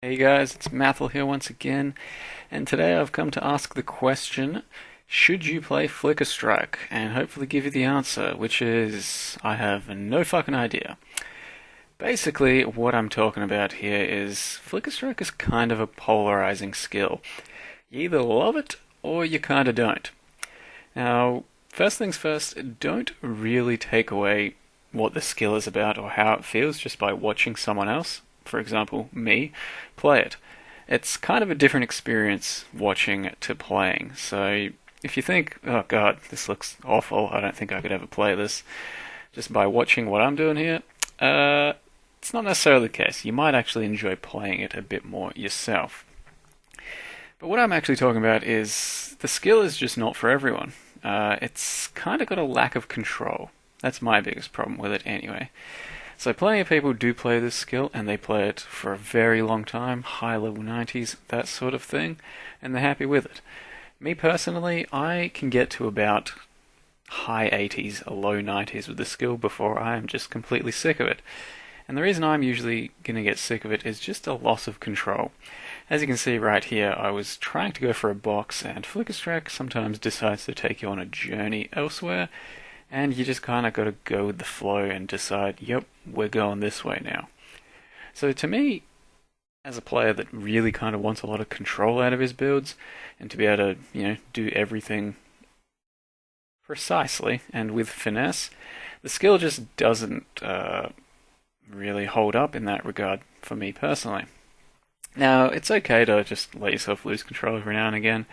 Hey guys, it's Mathel here once again, and today I've come to ask the question, should you play Flicker Strike? And hopefully give you the answer, which is, I have no fucking idea. Basically, what I'm talking about here is, Flicker Strike is kind of a polarizing skill. You either love it, or you kinda don't. Now, first things first, don't really take away what the skill is about or how it feels just by watching someone else, for example, me, play it. It's kind of a different experience watching to playing. So if you think, oh god, this looks awful, I don't think I could ever play this, just by watching what I'm doing here, it's not necessarily the case. You might actually enjoy playing it a bit more yourself. But what I'm actually talking about is the skill is just not for everyone. It's kind of got a lack of control. That's my biggest problem with it anyway. So plenty of people do play this skill, and they play it for a very long time, high level 90s, that sort of thing, and they're happy with it. Me personally, I can get to about high 80s, low 90s with the skill before I am just completely sick of it. And the reason I'm usually going to get sick of it is just a loss of control. As you can see right here, I was trying to go for a box, and Flicker Strike sometimes decides to take you on a journey elsewhere, and you just kind of got to go with the flow and decide, yep, we're going this way now. So to me, as a player that really kind of wants a lot of control out of his builds, and to be able to, do everything precisely and with finesse, the skill just doesn't really hold up in that regard for me personally. Now, it's okay to just let yourself lose control every now and again,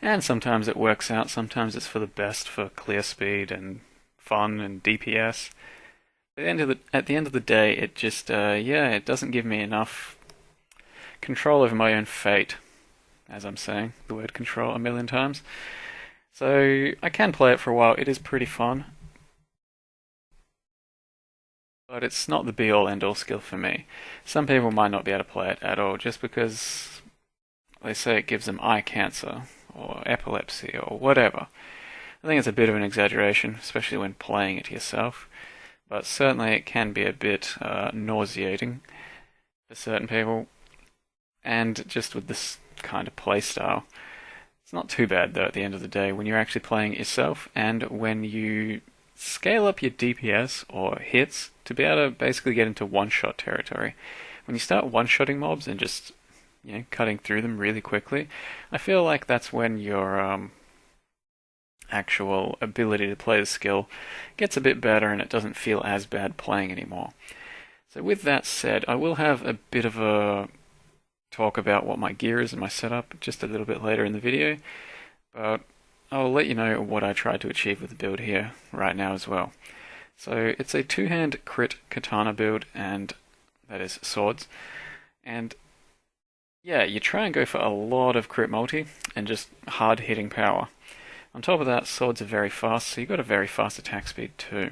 and sometimes it works out, sometimes it's for the best for clear speed and fun and DPS. At the end of the day, it just, it doesn't give me enough control over my own fate, as I'm saying the word control a million times. So, I can play it for a while, it is pretty fun, but it's not the be-all end-all skill for me. Some people might not be able to play it at all just because they say it gives them eye cancer or epilepsy or whatever. I think it's a bit of an exaggeration, especially when playing it yourself, but certainly it can be a bit nauseating for certain people, and just with this kind of playstyle. It's not too bad though at the end of the day when you're actually playing it yourself, and when you scale up your DPS or hits to be able to basically get into one-shot territory. When you start one-shotting mobs and just cutting through them really quickly, I feel like that's when your actual ability to play the skill gets a bit better and it doesn't feel as bad playing anymore. So with that said, I will have a bit of a talk about what my gear is and my setup just a little bit later in the video, but I'll let you know what I tried to achieve with the build here right now as well. So it's a two-hand crit katana build, and that is swords, and yeah, you try and go for a lot of crit multi and just hard hitting power. On top of that, swords are very fast, so you've got a very fast attack speed too.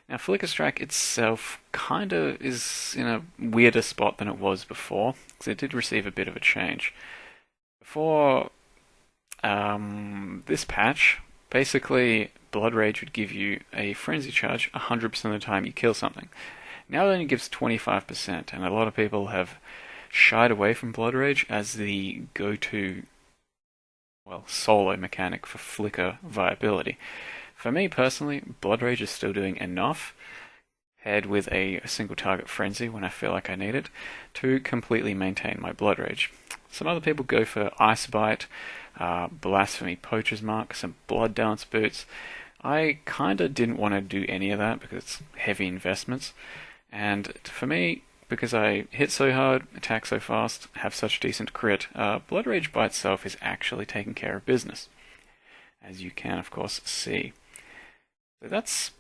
Now, Flicker Strike itself kinda is in a weirder spot than it was before, because it did receive a bit of a change. Before this patch, basically, Blood Rage would give you a frenzy charge 100% of the time you kill something. Now it only gives 25%, and a lot of people have shied away from Blood Rage as the go-to solo mechanic for Flicker viability. For me personally, Blood Rage is still doing enough, paired with a single target frenzy when I feel like I need it, to completely maintain my Blood Rage. Some other people go for Ice Bite, Blasphemy Poacher's Mark, some Blood Dance Boots. I kinda didn't want to do any of that because it's heavy investments, and for me, because I hit so hard, attack so fast, have such decent crit, Blood Rage by itself is actually taking care of business, as you can of course see. So that's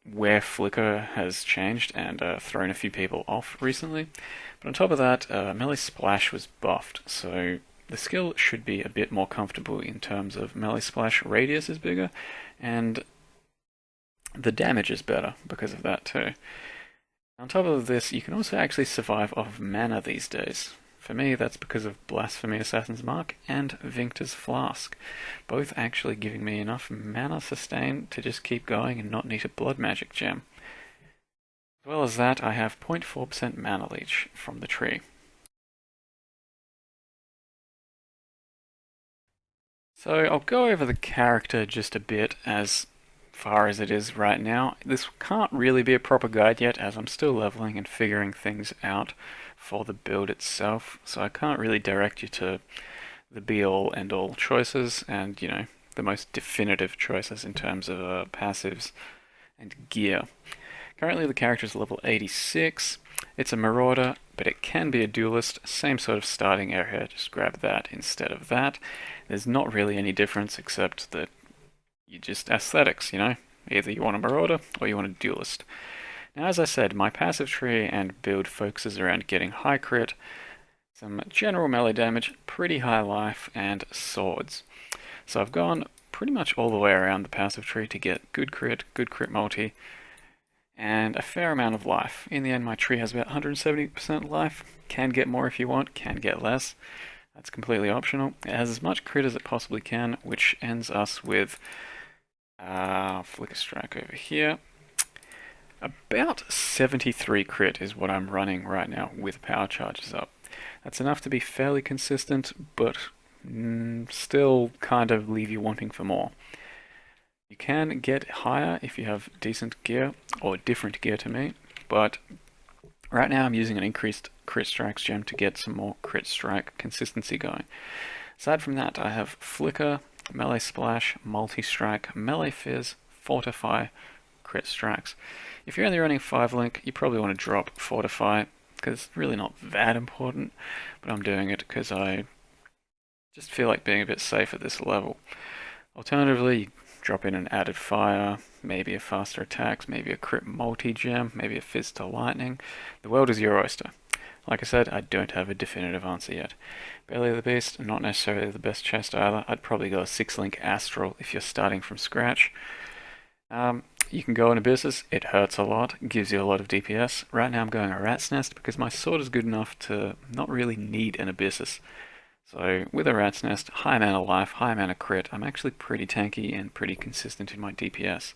where Flicker has changed and thrown a few people off recently. But on top of that, Melee Splash was buffed, so the skill should be a bit more comfortable in terms of Melee Splash radius is bigger, and the damage is better because of that too. On top of this, you can also actually survive off mana these days. For me, that's because of Blasphemy Assassin's Mark and Vinctor's Flask, both actually giving me enough mana sustain to just keep going and not need a Blood Magic gem. As well as that, I have 0.4% mana leech from the tree. So I'll go over the character just a bit as far as it is right now. This can't really be a proper guide yet as I'm still leveling and figuring things out for the build itself, so I can't really direct you to the be-all end-all choices and, you know, the most definitive choices in terms of passives and gear. Currently the character is level 86. It's a marauder, but it can be a duelist. Same sort of starting area, just grab that instead of that. There's not really any difference except that you just aesthetics, you know? Either you want a marauder or you want a duelist. Now, as I said, my passive tree and build focuses around getting high crit, some general melee damage, pretty high life, and swords. So I've gone pretty much all the way around the passive tree to get good crit multi, and a fair amount of life. In the end, my tree has about 170% life. Can get more if you want, can get less. That's completely optional. It has as much crit as it possibly can, which ends us with Flicker Strike over here. About 73 crit is what I'm running right now with power charges up. That's enough to be fairly consistent, but still kind of leave you wanting for more. You can get higher if you have decent gear, or different gear to me, but right now I'm using an increased crit strikes gem to get some more crit strike consistency going. Aside from that, I have Flicker, Melee Splash, Multi-Strike, Melee Fizz, Fortify, crit strikes. If you're only running 5-link, you probably want to drop Fortify, because it's really not that important, but I'm doing it because I just feel like being a bit safe at this level. Alternatively, drop in an added fire, maybe a faster attacks, maybe a crit multi-gem, maybe a fizz to lightning. The world is your oyster. Like I said, I don't have a definitive answer yet. Belly of the Beast, not necessarily the best chest either. I'd probably go a 6-link Astral if you're starting from scratch. You can go in Abyssus, it hurts a lot, gives you a lot of DPS. Right now I'm going a Rat's Nest because my sword is good enough to not really need an Abyssus. So with a Rat's Nest, high amount of life, high amount of crit, I'm actually pretty tanky and pretty consistent in my DPS.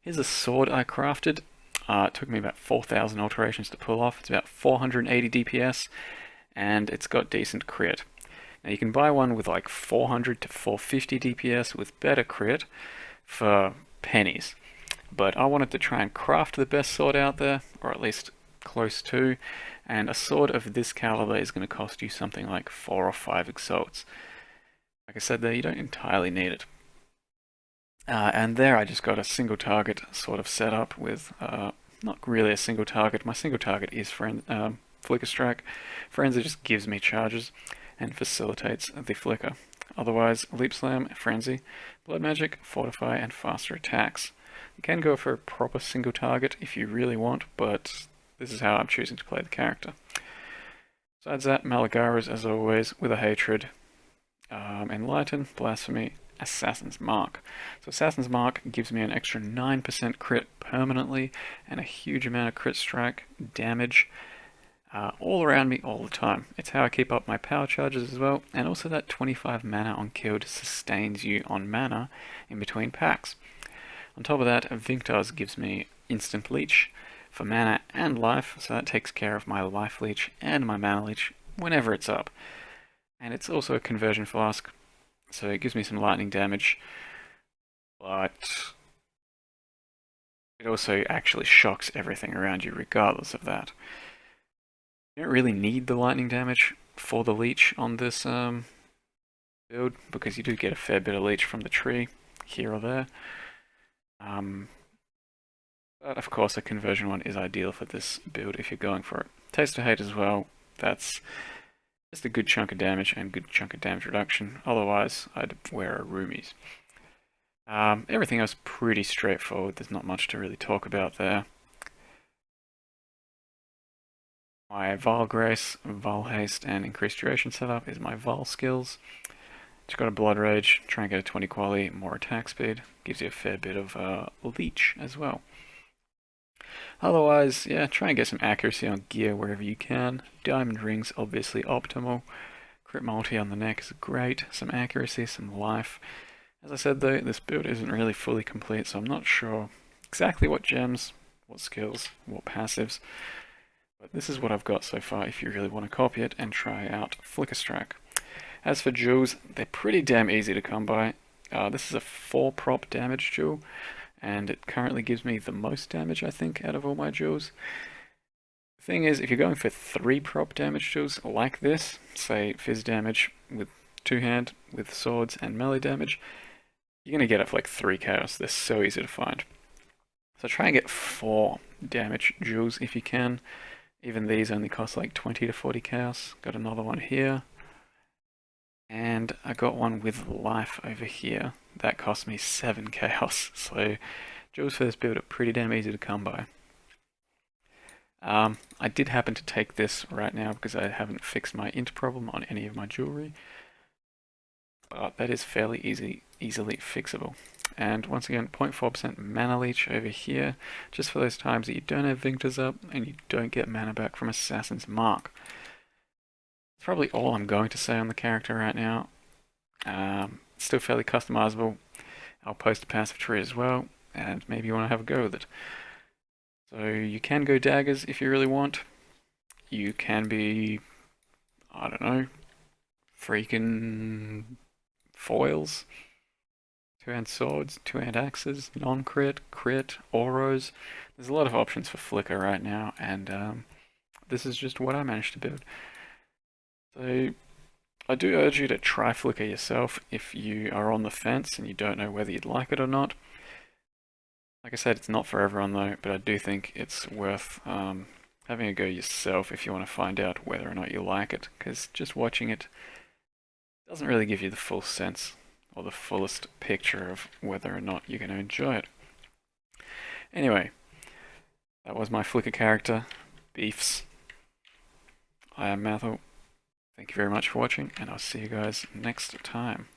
Here's a sword I crafted. It took me about 4,000 alterations to pull off. It's about 480 DPS, and it's got decent crit. Now you can buy one with like 400 to 450 DPS with better crit for pennies. But I wanted to try and craft the best sword out there, or at least close to, and a sword of this caliber is going to cost you something like 4 or 5 exalts. Like I said there, you don't entirely need it. And there I just got a single target sort of setup with, not really a single target. My single target is Flicker Strike. Frenzy just gives me charges and facilitates the flicker. Otherwise, Leap Slam, Frenzy, Blood Magic, Fortify, and faster attacks. You can go for a proper single target if you really want, but this is how I'm choosing to play the character. Besides that, Malagaras, as always, with a Hatred, Enlighten, Blasphemy, Assassin's Mark. So Assassin's Mark gives me an extra 9% crit permanently, and a huge amount of crit strike damage all around me all the time. It's how I keep up my power charges as well, and also that 25 mana on killed sustains you on mana in between packs. On top of that, Vinctars gives me instant leech for mana and life, so that takes care of my life leech and my mana leech whenever it's up. And it's also a conversion flask, so it gives me some lightning damage, but it also actually shocks everything around you regardless of that. You don't really need the lightning damage for the leech on this build, because you do get a fair bit of leech from the tree, here or there. But of course a conversion one is ideal for this build if you're going for it. Taste of Hate as well, that's just a good chunk of damage and good chunk of damage reduction. Otherwise, I'd wear a Roomies. Everything else pretty straightforward, there's not much to really talk about there. My Vile Grace, Vile Haste, and Increased Duration setup is my Vile skills. Just got a Blood Rage, try and get a 20 quality, more attack speed, gives you a fair bit of leech as well. Otherwise, yeah, try and get some accuracy on gear wherever you can. Diamond Rings, obviously optimal. Crit multi on the neck is great. Some accuracy, some life. As I said though, this build isn't really fully complete, so I'm not sure exactly what gems, what skills, what passives. But this is what I've got so far if you really want to copy it and try out Flicker Strike. As for jewels, they're pretty damn easy to come by. This is a 4 prop damage jewel, and it currently gives me the most damage, I think, out of all my jewels. The thing is, if you're going for 3 prop damage jewels like this, say fizz damage with 2-hand, with swords and melee damage, you're going to get it for like 3 chaos. They're so easy to find. So try and get 4 damage jewels if you can. Even these only cost like 20 to 40 chaos. Got another one here. And I got one with life over here. That cost me 7 chaos. So jewels for this build are pretty damn easy to come by. I did happen to take this right now because I haven't fixed my int problem on any of my jewelry. But that is fairly easily fixable. And once again, 0.4% mana leech over here, just for those times that you don't have Victors up and you don't get mana back from Assassin's Mark. That's probably all I'm going to say on the character right now. Still fairly customizable. I'll post a passive tree as well, and maybe you want to have a go with it. So you can go daggers if you really want. You can be, I don't know, freaking foils. 2-hand swords, 2-hand axes, non-crit, crit, auros. There's a lot of options for Flicker right now, and this is just what I managed to build. So I do urge you to try Flicker yourself if you are on the fence and you don't know whether you'd like it or not. Like I said, it's not for everyone though, but I do think it's worth having a go yourself if you want to find out whether or not you like it, because just watching it doesn't really give you the full sense or the fullest picture of whether or not you're going to enjoy it. Anyway, that was my Flicker character, Beefs. I am Mathel. Thank you very much for watching, and I'll see you guys next time.